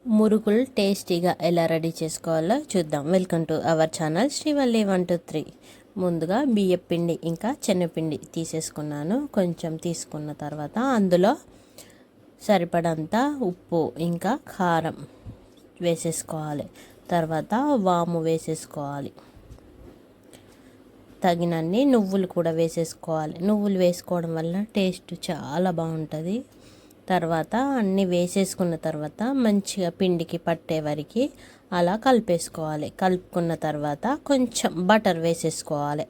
మురుకులు టేస్టీగా ఎలా రెడీ చేసుకోవాలో చూద్దాం. Welcome to our channel Srivalli 123. ముందుగా బియ్యం పిండి ఇంకా శనగపిండి తీసేసుకున్నాను. కొంచెం తీసుకున్న తర్వాత అందులో సరిపడంత ఉప్పు ఇంకా కారం వేసేసుకోవాలి. తర్వాత వాము వేసేసుకోవాలి. తగినన్ని నువ్వులు కూడా వేసేసుకోవాలి. నువ్వులు వేసుకోవడం వల్ల టేస్ట్ చాలా బాగుంటుంది. తర్వాత అన్నీ వేసేసుకున్న తర్వాత మంచిగా పిండికి పట్టే వరకు అలా కలిపేసుకోవాలి. కలుపుకున్న తర్వాత కొంచెం బటర్ వేసేసుకోవాలి.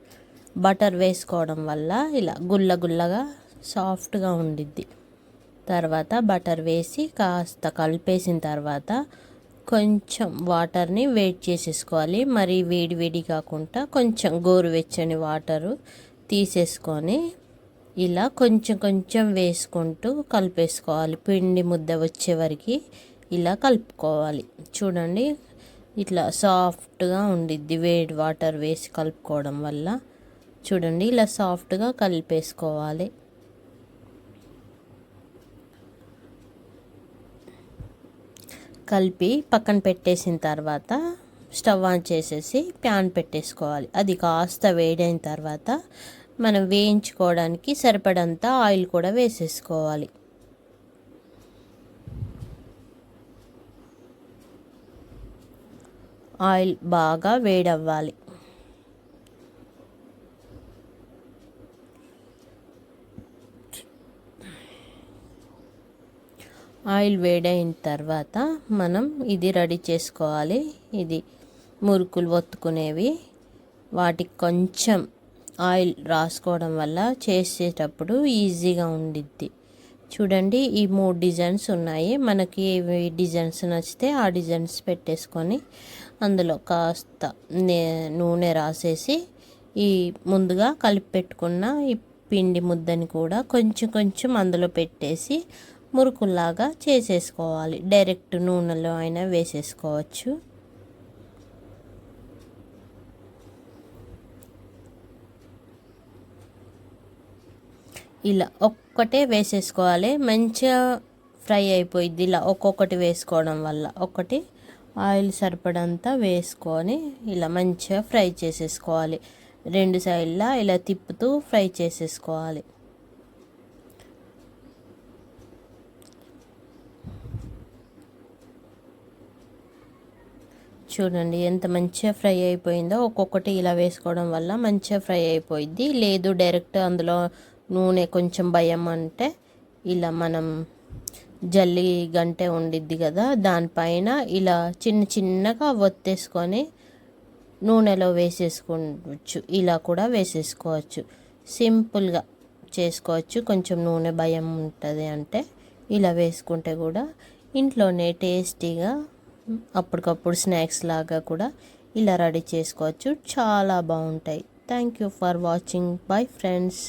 బటర్ వేసుకోవడం వల్ల ఇలా గుల్లగా సాఫ్ట్గా ఉండిద్ది. తర్వాత బటర్ వేసి కాస్త కలిపేసిన తర్వాత కొంచెం వాటర్ని వేడి చేసేసుకోవాలి. మరి వేడి కాకుండా కొంచెం గోరువెచ్చని వాటరు తీసేసుకొని ఇలా కొంచెం వేసుకుంటూ కలిపేసుకోవాలి. పిండి ముద్ద వచ్చే వరకు ఇలా కలుపుకోవాలి. చూడండి ఇట్లా సాఫ్ట్గా ఉండిద్ది వేడి వాటర్ వేసి కలుపుకోవడం వల్ల. చూడండి ఇలా సాఫ్ట్గా కలిపేసుకోవాలి. కలిపి పక్కన పెట్టేసిన తర్వాత స్టవ్ ఆన్ చేసేసి ప్యాన్ పెట్టేసుకోవాలి. అది కాస్త వేడైన తర్వాత మనం వేయించుకోవడానికి సరిపడంత ఆయిల్ కూడా వేసేసుకోవాలి. ఆయిల్ బాగా వేడవ్వాలి. ఆయిల్ వేడైన తర్వాత మనం ఇది రెడీ చేసుకోవాలి. ఇది మురుకులు ఒత్తుకునేవి. వాటికి కొంచెం ఆయిల్ రాసుకోవడం వల్ల చేసేటప్పుడు ఈజీగా ఉండిద్ది. చూడండి ఈ 3 డిజైన్స్ ఉన్నాయి. మనకి ఏ డిజైన్స్ నచ్చితే ఆ డిజైన్స్ పెట్టేసుకొని అందులో కాస్త నూనె రాసేసి ఈ ముందుగా కలిపి పెట్టుకున్న ఈ పిండి ముద్దని కూడా కొంచెం అందులో పెట్టేసి మురుకుల్లాగా చేసేసుకోవాలి. డైరెక్ట్ నూనెలో అయినా వేసేసుకోవచ్చు. ఇలా ఒక్కటే వేసేసుకోవాలి. మంచిగా ఫ్రై అయిపోయిద్ది ఇలా ఒక్కొక్కటి వేసుకోవడం వల్ల. ఒకటి ఆయిల్ సరిపడంతా వేసుకొని ఇలా మంచిగా ఫ్రై చేసేసుకోవాలి. 2 సైడ్లా ఇలా తిప్పుతూ ఫ్రై చేసేసుకోవాలి. చూడండి ఎంత మంచిగా ఫ్రై అయిపోయిందో. ఒక్కొక్కటి ఇలా వేసుకోవడం వల్ల మంచిగా ఫ్రై అయిపోయిద్ది. లేదు డైరెక్ట్ అందులో నూనె కొంచెం భయం అంటే ఇలా మనం జల్లి గంటె ఉండిద్ది కదా, దానిపైన ఇలా చిన్నగా ఒత్తేసుకొని నూనెలో వేసేసుకోవచ్చు. ఇలా కూడా వేసేసుకోవచ్చు. సింపుల్గా చేసుకోవచ్చు. కొంచెం నూనె భయం ఉంటుంది అంటే ఇలా వేసుకుంటే కూడా ఇంట్లోనే టేస్టీగా అప్పటికప్పుడు స్నాక్స్ లాగా కూడా ఇలా రెడీ చేసుకోవచ్చు. చాలా బాగుంటాయి. Thank you for watching. Bye friends.